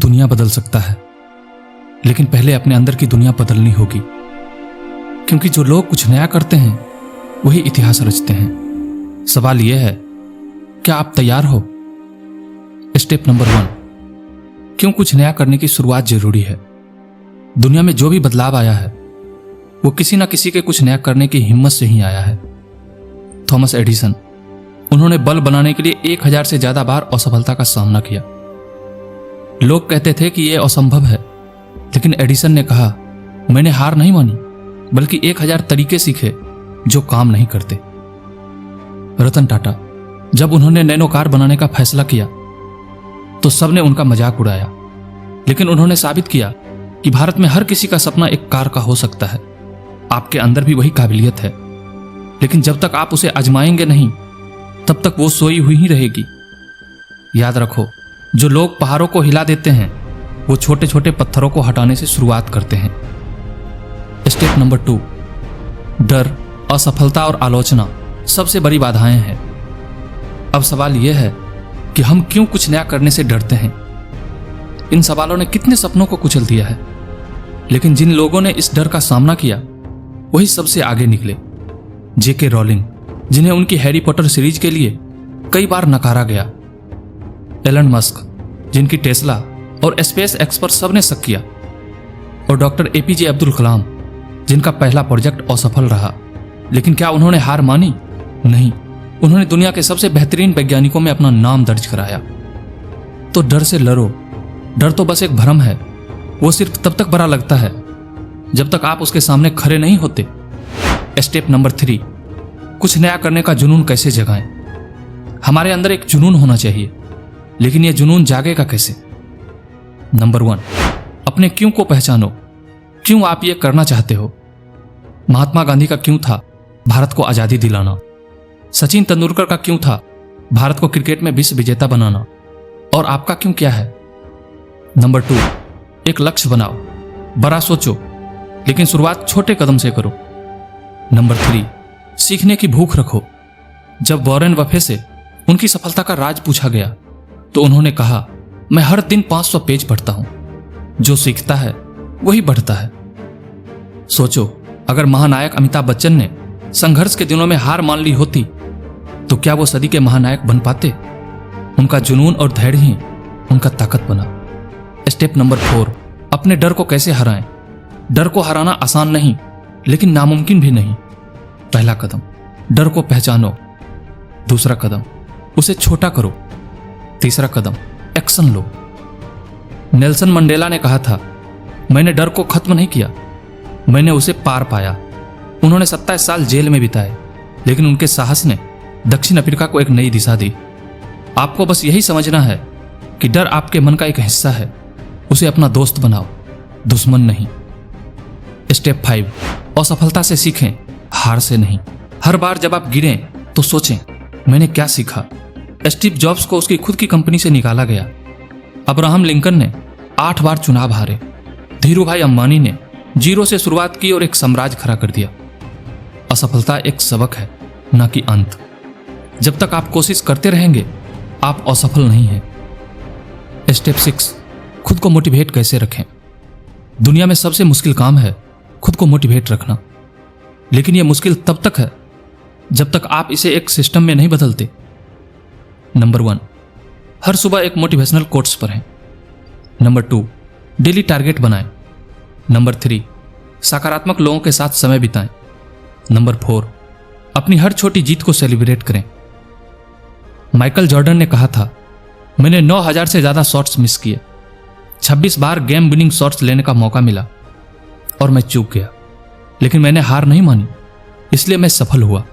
दुनिया बदल सकता है, लेकिन पहले अपने अंदर की दुनिया बदलनी होगी, क्योंकि जो लोग कुछ नया करते हैं वही इतिहास रचते हैं। सवाल यह है, क्या आप तैयार हो? स्टेप नंबर 1, क्यों कुछ नया करने की शुरुआत जरूरी है? दुनिया में जो भी बदलाव आया है वो किसी ना किसी के कुछ नया करने की हिम्मत से ही आया है। थॉमस एडिसन, उन्होंने बल्ब बनाने के लिए 1000 से ज्यादा बार असफलता का सामना किया। लोग कहते थे कि यह असंभव है, लेकिन एडिसन ने कहा, मैंने हार नहीं मानी, बल्कि 1000 तरीके सीखे जो काम नहीं करते। रतन टाटा, जब उन्होंने नैनो कार बनाने का फैसला किया तो सबने उनका मजाक उड़ाया, लेकिन उन्होंने साबित किया कि भारत में हर किसी का सपना एक कार का हो सकता है। आपके अंदर भी वही काबिलियत है, लेकिन जब तक आप उसे आजमाएंगे नहीं तब तक वो सोई हुई ही रहेगी। याद रखो, जो लोग पहाड़ों को हिला देते हैं वो छोटे छोटे पत्थरों को हटाने से शुरुआत करते हैं। स्टेप नंबर 2, डर, असफलता और आलोचना सबसे बड़ी बाधाएं हैं। अब सवाल यह है कि हम क्यों कुछ नया करने से डरते हैं? इन सवालों ने कितने सपनों को कुचल दिया है, लेकिन जिन लोगों ने इस डर का सामना किया वही सबसे आगे निकले। जेके रॉलिंग, जिन्हें उनकी हैरी पॉटर सीरीज के लिए कई बार नकारा गया। एलन मस्क, जिनकी टेस्ला और स्पेस एक्स पर सबने शक किया। और डॉक्टर एपीजे अब्दुल कलाम, जिनका पहला प्रोजेक्ट असफल रहा, लेकिन क्या उन्होंने हार मानी? नहीं, उन्होंने दुनिया के सबसे बेहतरीन वैज्ञानिकों में अपना नाम दर्ज कराया। तो डर से लड़ो। डर तो बस एक भ्रम है, वो सिर्फ तब तक बड़ा लगता है जब तक आप उसके सामने खड़े नहीं होते। स्टेप नंबर 3, कुछ नया करने का जुनून कैसे जगाएं? हमारे अंदर एक जुनून होना चाहिए, लेकिन यह जुनून जागेगा कैसे? नंबर 1, अपने क्यों को पहचानो। क्यों आप ये करना चाहते हो? महात्मा गांधी का क्यों था? भारत को आजादी दिलाना। सचिन तेंदुलकर का क्यों था? भारत को क्रिकेट में विश्व विजेता बनाना। और आपका क्यों क्या है? नंबर 2, एक लक्ष्य बनाओ, बड़ा सोचो, लेकिन शुरुआत छोटे कदम से करो। नंबर 3, सीखने की भूख रखो। जब वॉरेन बफे से उनकी सफलता का राज पूछा गया तो उन्होंने कहा, मैं हर दिन 500 पेज पढ़ता हूं। जो सीखता है वही बढ़ता है। सोचो, अगर महानायक अमिताभ बच्चन ने संघर्ष के दिनों में हार मान ली होती तो क्या वो सदी के महानायक बन पाते? उनका जुनून और धैर्य ही उनका ताकत बना। स्टेप नंबर 4, अपने डर को कैसे हराएं। डर को हराना आसान नहीं, लेकिन नामुमकिन भी नहीं। पहला कदम, डर को पहचानो। दूसरा कदम, उसे छोटा करो। तीसरा कदम, एक्शन लो। नेल्सन मंडेला ने कहा था, मैंने डर को खत्म नहीं किया, मैंने उसे पार पाया। उन्होंने 27 साल जेल में बिताए, लेकिन उनके साहस ने दक्षिण अफ्रीका को एक नई दिशा दी। आपको बस यही समझना है कि डर आपके मन का एक हिस्सा है, उसे अपना दोस्त बनाओ, दुश्मन नहीं। स्टेप 5, असफलता से सीखें, हार से नहीं। हर बार जब आप गिरें तो सोचें, मैंने क्या सीखा? स्टीव जॉब्स को उसकी खुद की कंपनी से निकाला गया। अब्राहम लिंकन ने 8 बार चुनाव हारे। धीरूभाई अंबानी ने 0 से शुरुआत की और एक साम्राज्य खड़ा कर दिया। असफलता एक सबक है, न कि अंत। जब तक आप कोशिश करते रहेंगे आप असफल नहीं हैं। स्टेप 6, खुद को मोटिवेट कैसे रखें। दुनिया में सबसे मुश्किल काम है खुद को मोटिवेट रखना, लेकिन यह मुश्किल तब तक है जब तक आप इसे एक सिस्टम में नहीं बदलते। नंबर 1, हर सुबह एक मोटिवेशनल कोट्स पढ़ें। नंबर 2, डेली टारगेट बनाएं। नंबर 3, सकारात्मक लोगों के साथ समय बिताएं। नंबर 4, अपनी हर छोटी जीत को सेलिब्रेट करें। माइकल जॉर्डन ने कहा था, मैंने 9000 से ज्यादा शॉट्स मिस किए, 26 बार गेम विनिंग शॉट्स लेने का मौका मिला और मैं चूक गया, लेकिन मैंने हार नहीं मानी, इसलिए मैं सफल हुआ।